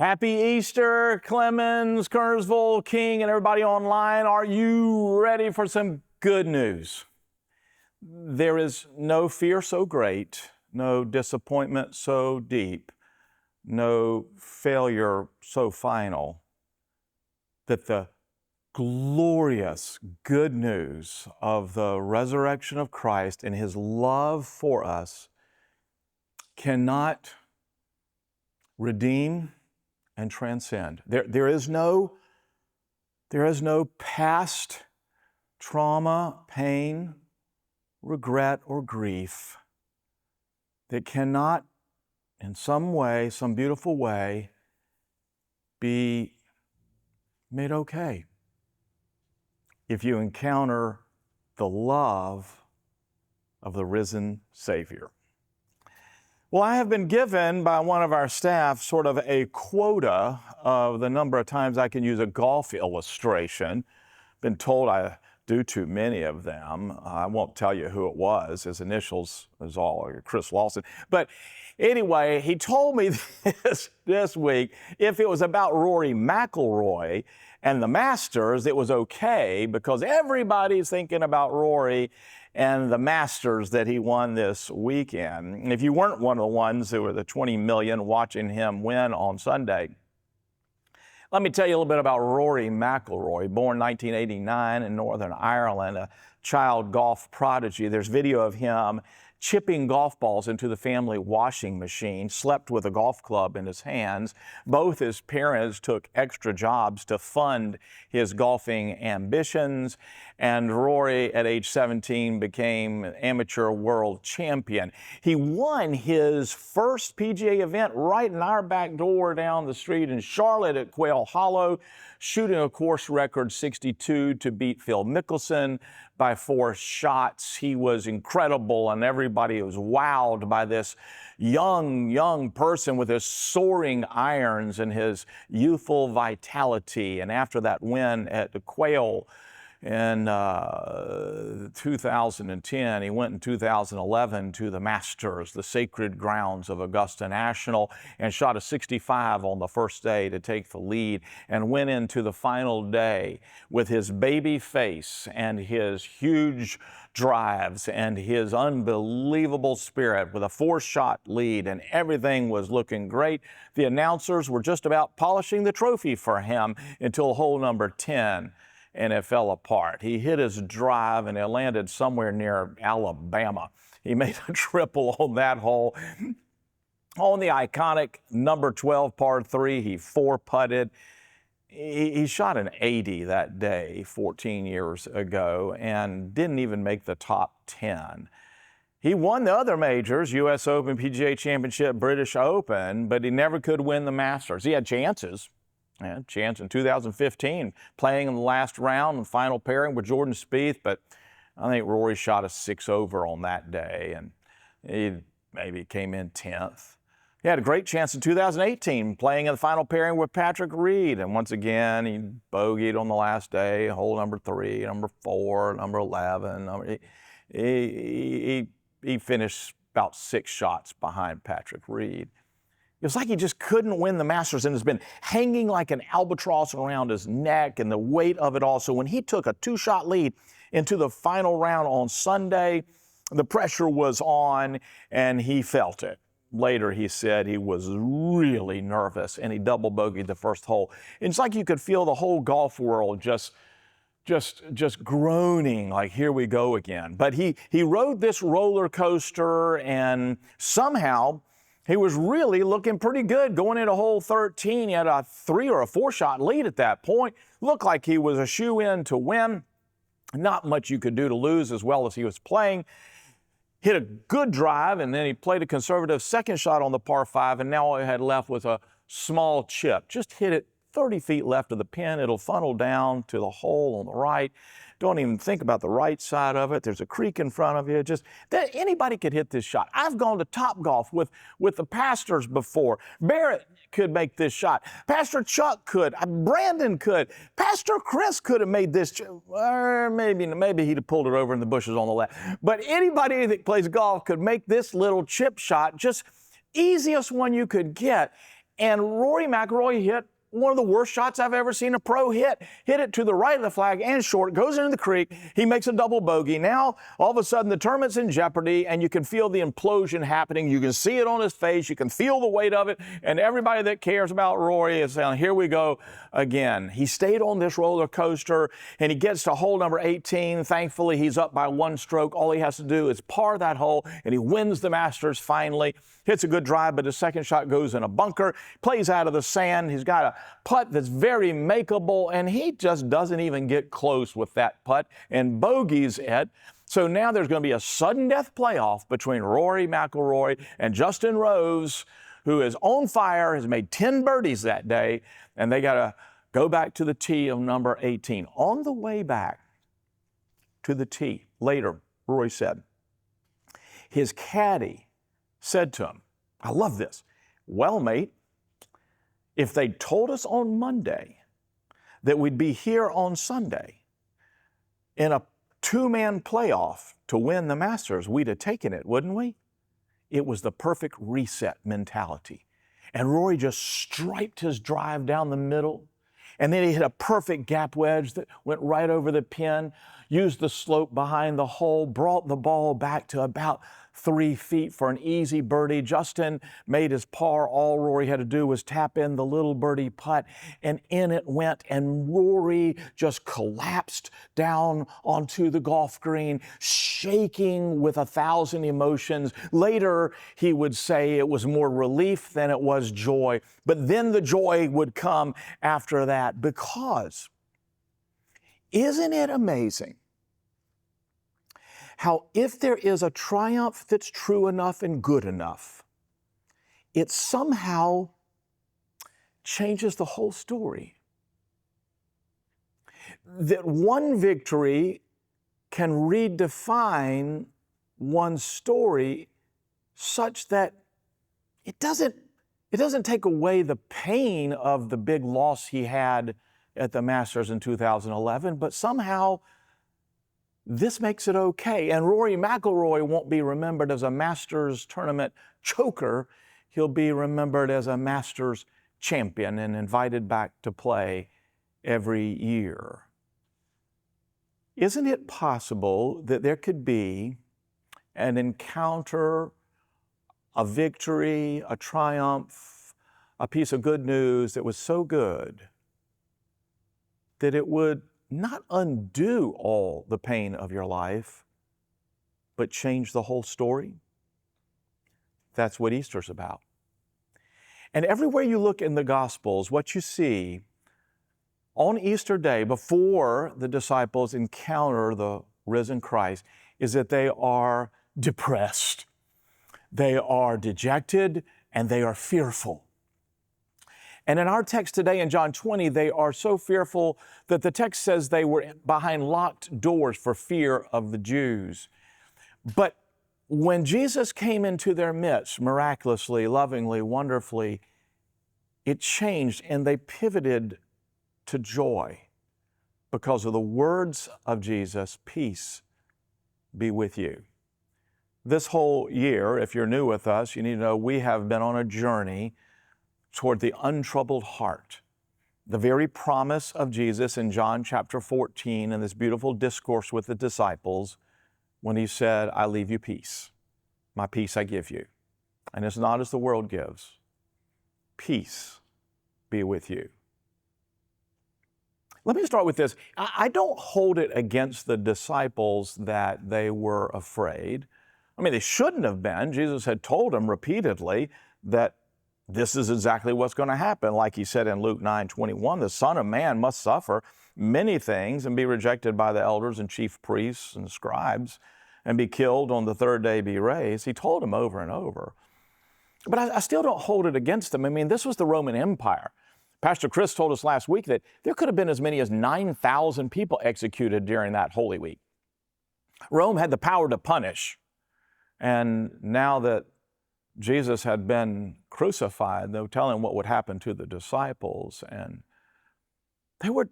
Happy Easter, Clemens, Kernersville, King, and everybody online. Are you ready for some good news? There is no fear so great, no disappointment so deep, no failure so final, that the glorious good news of the resurrection of Christ and His love for us cannot redeem and transcend. There is no past trauma, pain, regret, or grief that cannot, in some way, some beautiful way, be made okay if you encounter the love of the risen Savior. Well, I have been given by one of our staff sort of a quota of the number of times I can use a golf illustration. Been told I do too many of them. I won't tell you who it was. His initials is all Chris Lawson. But anyway, he told me this week, if it was about Rory McIlroy and the Masters, it was okay because everybody's thinking about Rory and the Masters that he won this weekend. And if you weren't one of the ones who were the 20 million watching him win on Sunday, let me tell you a little bit about Rory McIlroy, born 1989 in Northern Ireland, a child golf prodigy. There's video of him chipping golf balls into the family washing machine, slept with a golf club in his hands. Both his parents took extra jobs to fund his golfing ambitions, and Rory, at age 17, became amateur world champion. He won his first PGA event right in our back door down the street in Charlotte at Quail Hollow, shooting a course record 62 to beat Phil Mickelson by 4 shots. He was incredible, and everybody was wowed by this young person with his soaring irons and his youthful vitality. And after that win at the Quail in 2010, he went in 2011 to the Masters, the sacred grounds of Augusta National, and shot a 65 on the first day to take the lead, and went into the final day with his baby face and his huge drives and his unbelievable spirit with a 4-shot lead, and everything was looking great. The announcers were just about polishing the trophy for him until hole number 10. And it fell apart. He hit his drive and it landed somewhere near Alabama. He made a triple on that hole. On the iconic number 12 par 3, he 4-putted. He shot an 80 that day 14 years ago and didn't even make the top 10. He won the other majors, U.S. Open, PGA Championship, British Open, but he never could win the Masters. He had chances. Chance in 2015, playing in the last round and final pairing with Jordan Spieth, but I think Rory shot a 6-over on that day, and he maybe came in 10th. He had a great chance in 2018, playing in the final pairing with Patrick Reed, and once again, he bogeyed on the last day, hole number 3, number 4, number 11. He finished about 6 shots behind Patrick Reed. It was like he just couldn't win the Masters and has been hanging like an albatross around his neck and the weight of it all. So when he took a 2-shot lead into the final round on Sunday, the pressure was on and he felt it. Later, he said he was really nervous and he double bogeyed the first hole. It's like you could feel the whole golf world just groaning, like, here we go again. But he rode this roller coaster, and somehow he was really looking pretty good going into hole 13. He had a 3 or a 4-shot lead at that point. Looked like he was a shoe-in to win. Not much you could do to lose as well as he was playing. Hit a good drive, and then he played a conservative second shot on the par 5, and now all he had left was a small chip. Just hit it 30 feet left of the pin. It'll funnel down to the hole on the right. Don't even think about the right side of it. There's a creek in front of you. Anybody could hit this shot. I've gone to Topgolf with the pastors before. Barrett could make this shot. Pastor Chuck could. Brandon could. Pastor Chris could have made this. Or maybe he'd have pulled it over in the bushes on the left. But anybody that plays golf could make this little chip shot, just easiest one you could get. And Rory McIlroy hit one of the worst shots I've ever seen a pro hit. Hit it to the right of the flag and short, goes into the creek. He makes a double bogey. Now, all of a sudden, the tournament's in jeopardy, and you can feel the implosion happening. You can see it on his face. You can feel the weight of it. And everybody that cares about Rory is saying, here we go again. He stayed on this roller coaster, and he gets to hole number 18. Thankfully, he's up by one stroke. All he has to do is par that hole, and he wins the Masters finally. Hits a good drive, but his second shot goes in a bunker. Plays out of the sand. He's got a putt that's very makeable, and he just doesn't even get close with that putt and bogeys it. So now there's going to be a sudden death playoff between Rory McIlroy and Justin Rose, who is on fire, has made 10 birdies that day, and they got to go back to the tee of number 18. On the way back to the tee, later, Rory said, his caddy said to him, I love this, well, mate, if they told us on Monday that we'd be here on Sunday in a two-man playoff to win the Masters, we'd have taken it, wouldn't we? It was the perfect reset mentality. And Rory just striped his drive down the middle, and then he hit a perfect gap wedge that went right over the pin, used the slope behind the hole, brought the ball back to about 3 feet for an easy birdie. Justin made his par. All Rory had to do was tap in the little birdie putt, and in it went, and Rory just collapsed down onto the golf green, shaking with 1,000 emotions. Later, he would say it was more relief than it was joy, but then the joy would come after that, because isn't it amazing how if there is a triumph that's true enough and good enough, it somehow changes the whole story? That one victory can redefine one's story such that it doesn't take away the pain of the big loss he had at the Masters in 2011, but somehow this makes it okay. And Rory McIlroy won't be remembered as a Masters tournament choker. He'll be remembered as a Masters champion and invited back to play every year. Isn't it possible that there could be an encounter, a victory, a triumph, a piece of good news that was so good that it would not undo all the pain of your life, but change the whole story? That's what Easter's about. And everywhere you look in the Gospels, what you see on Easter Day, before the disciples encounter the risen Christ, is that they are depressed, they are dejected, and they are fearful. And in our text today in John 20, they are so fearful that the text says they were behind locked doors for fear of the Jews. But when Jesus came into their midst, miraculously, lovingly, wonderfully, it changed, and they pivoted to joy because of the words of Jesus, peace be with you. This whole year, if you're new with us, you need to know we have been on a journey toward the untroubled heart, the very promise of Jesus in John chapter 14 in this beautiful discourse with the disciples when he said, I leave you peace. My peace I give you. And it's not as the world gives. Peace be with you. Let me start with this. I don't hold it against the disciples that they were afraid. I mean, they shouldn't have been. Jesus had told them repeatedly that this is exactly what's going to happen. Like he said in Luke 9:21, the Son of Man must suffer many things and be rejected by the elders and chief priests and scribes and be killed, on the third day be raised. He told them over and over. But I still don't hold it against them. I mean, this was the Roman Empire. Pastor Chris told us last week that there could have been as many as 9,000 people executed during that Holy Week. Rome had the power to punish. And now that Jesus had been crucified, they were telling what would happen to the disciples, and they were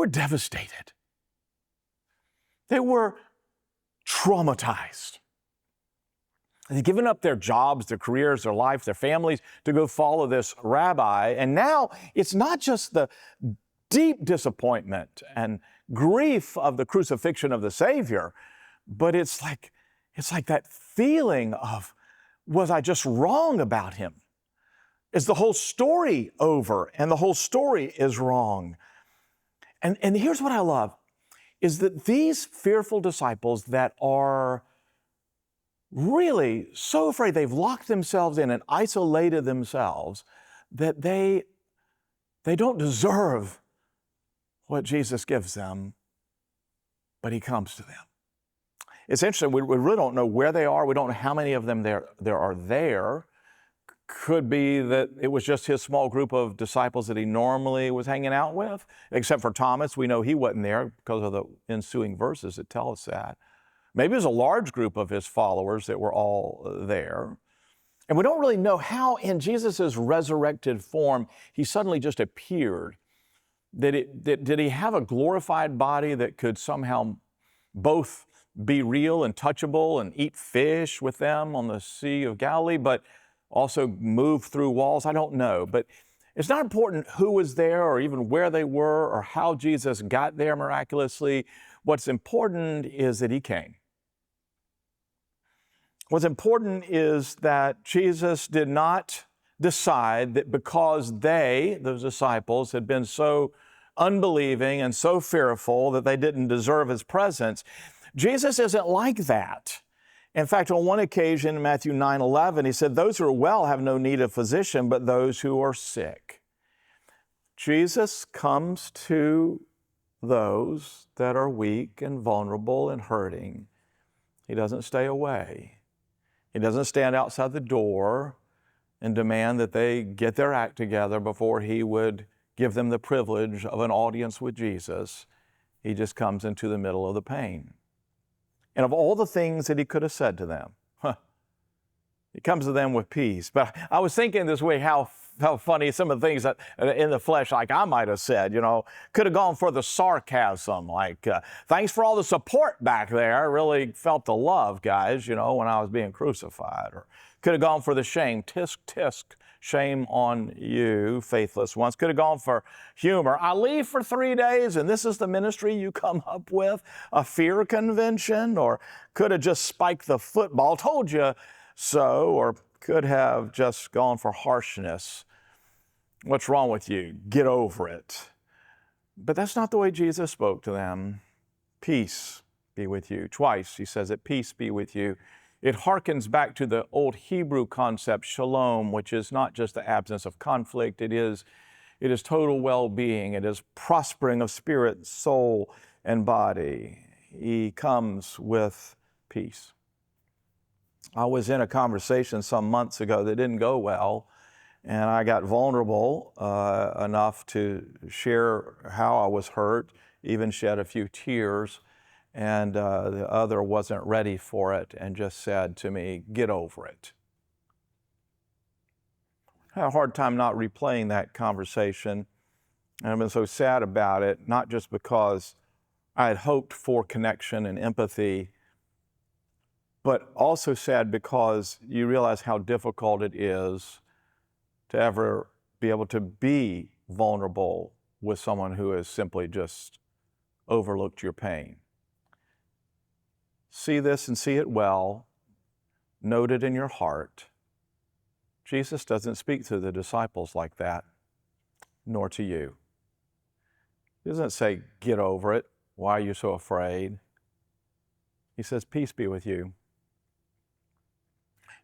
devastated. They were traumatized. They've given up their jobs, their careers, their life, their families to go follow this rabbi. And now it's not just the deep disappointment and grief of the crucifixion of the Savior, but it's like that feeling of, was I just wrong about him? Is the whole story over and the whole story is wrong? And here's what I love, is that these fearful disciples that are really so afraid, they've locked themselves in and isolated themselves, that they don't deserve what Jesus gives them, but he comes to them. It's interesting, we really don't know where they are. We don't know how many of them there are there. Could be that it was just his small group of disciples that he normally was hanging out with, except for Thomas. We know he wasn't there because of the ensuing verses that tell us that. Maybe it was a large group of his followers that were all there. And we don't really know how in Jesus' resurrected form he suddenly just appeared. Did he have a glorified body that could somehow both be real and touchable and eat fish with them on the Sea of Galilee, but also move through walls? I don't know. But it's not important who was there or even where they were or how Jesus got there miraculously. What's important is that he came. What's important is that Jesus did not decide that because they, those disciples, had been so unbelieving and so fearful that they didn't deserve his presence. Jesus isn't like that. In fact, on one occasion in Matthew 9:11, he said, "Those who are well have no need of physician, but those who are sick." Jesus comes to those that are weak and vulnerable and hurting. He doesn't stay away. He doesn't stand outside the door and demand that they get their act together before he would give them the privilege of an audience with Jesus. He just comes into the middle of the pain. And of all the things that he could have said to them, he comes to them with peace. But I was thinking this way, how funny some of the things that in the flesh, like I might have said, could have gone for the sarcasm, like, thanks for all the support back there. I really felt the love, guys, when I was being crucified. Or could have gone for the shame, tisk, tisk, shame on you, faithless ones. Could have gone for humor. I leave for 3 days and this is the ministry you come up with, a fear convention. Or could have just spiked the football, told you so. Or could have just gone for harshness. What's wrong with you? Get over it. But that's not the way Jesus spoke to them. Peace be with you. Twice he says it, peace be with you. It harkens back to the old Hebrew concept, shalom, which is not just the absence of conflict. It is total well-being. It is prospering of spirit, soul, and body. He comes with peace. I was in a conversation some months ago that didn't go well, and I got vulnerable enough to share how I was hurt, even shed a few tears. And the other wasn't ready for it and just said to me, "Get over it." I had a hard time not replaying that conversation. And I've been so sad about it, not just because I had hoped for connection and empathy, but also sad because you realize how difficult it is to ever be able to be vulnerable with someone who has simply just overlooked your pain. See this and see it well. Note it in your heart. Jesus doesn't speak to the disciples like that, nor to you. He doesn't say, "Get over it. Why are you so afraid?" He says, "Peace be with you."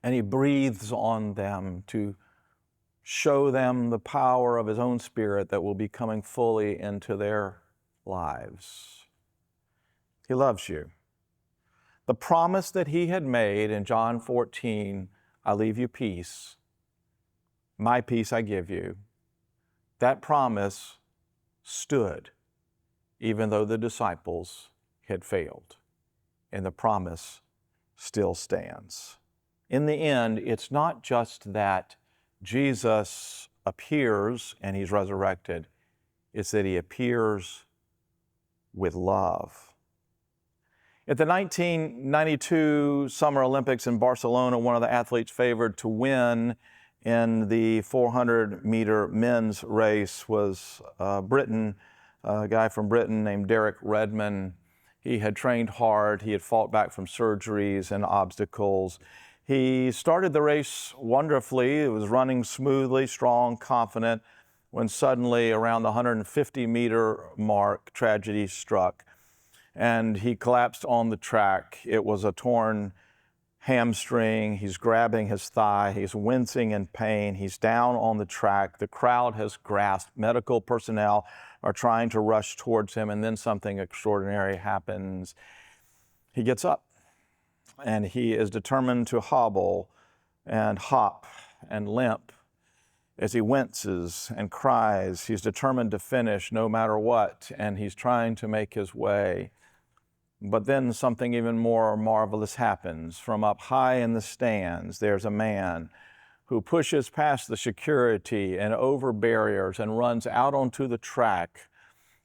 And he breathes on them to show them the power of his own Spirit that will be coming fully into their lives. He loves you. The promise that he had made in John 14, "I leave you peace, my peace I give you," that promise stood even though the disciples had failed, and the promise still stands. In the end, it's not just that Jesus appears and he's resurrected, it's that he appears with love. At the 1992 Summer Olympics in Barcelona, one of the athletes favored to win in the 400-meter men's race was a guy from Britain named Derek Redmond. He had trained hard. He had fought back from surgeries and obstacles. He started the race wonderfully. It was running smoothly, strong, confident, when suddenly around the 150-meter mark, tragedy struck, and he collapsed on the track. It was a torn hamstring. He's grabbing his thigh. He's wincing in pain. He's down on the track. The crowd has grasped. Medical personnel are trying to rush towards him, and then something extraordinary happens. He gets up, and he is determined to hobble and hop and limp as he winces and cries. He's determined to finish no matter what, and he's trying to make his way. But then something even more marvelous happens. From up high in the stands, there's a man who pushes past the security and over barriers and runs out onto the track.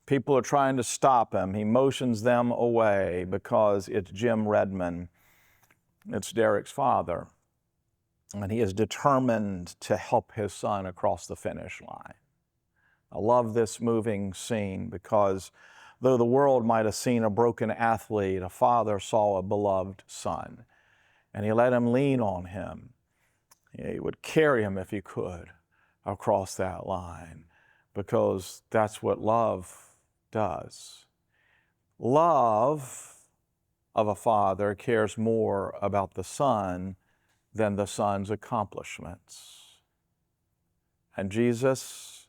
People are trying to stop him. He motions them away because it's Jim Redmond. It's Derek's father. And he is determined to help his son across the finish line. I love this moving scene because though the world might have seen a broken athlete, a father saw a beloved son, and he let him lean on him. He would carry him if he could across that line, because that's what love does. Love of a father cares more about the son than the son's accomplishments. And Jesus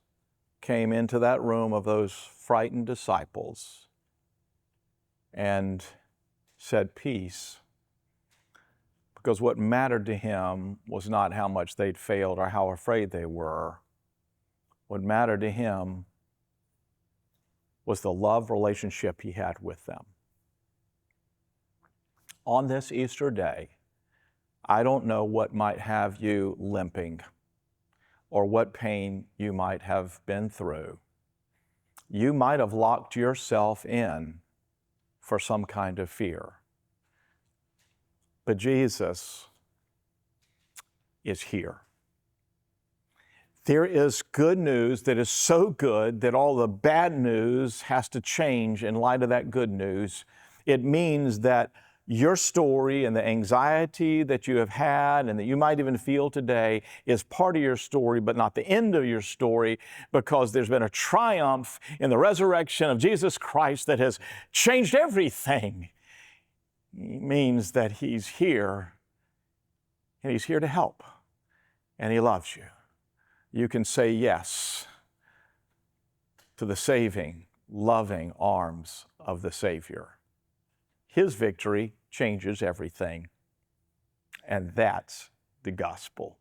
came into that room of those frightened disciples and said, "Peace," because what mattered to him was not how much they'd failed or how afraid they were. What mattered to him was the love relationship he had with them. On this Easter day, I don't know what might have you limping or what pain you might have been through. You might have locked yourself in for some kind of fear. But Jesus is here. There is good news that is so good that all the bad news has to change in light of that good news. It means that your story and the anxiety that you have had and that you might even feel today is part of your story, but not the end of your story, because there's been a triumph in the resurrection of Jesus Christ that has changed everything. It means that He's here, and He's here to help, and He loves you. You can say yes to the saving, loving arms of the Savior. His victory changes everything, and that's the gospel.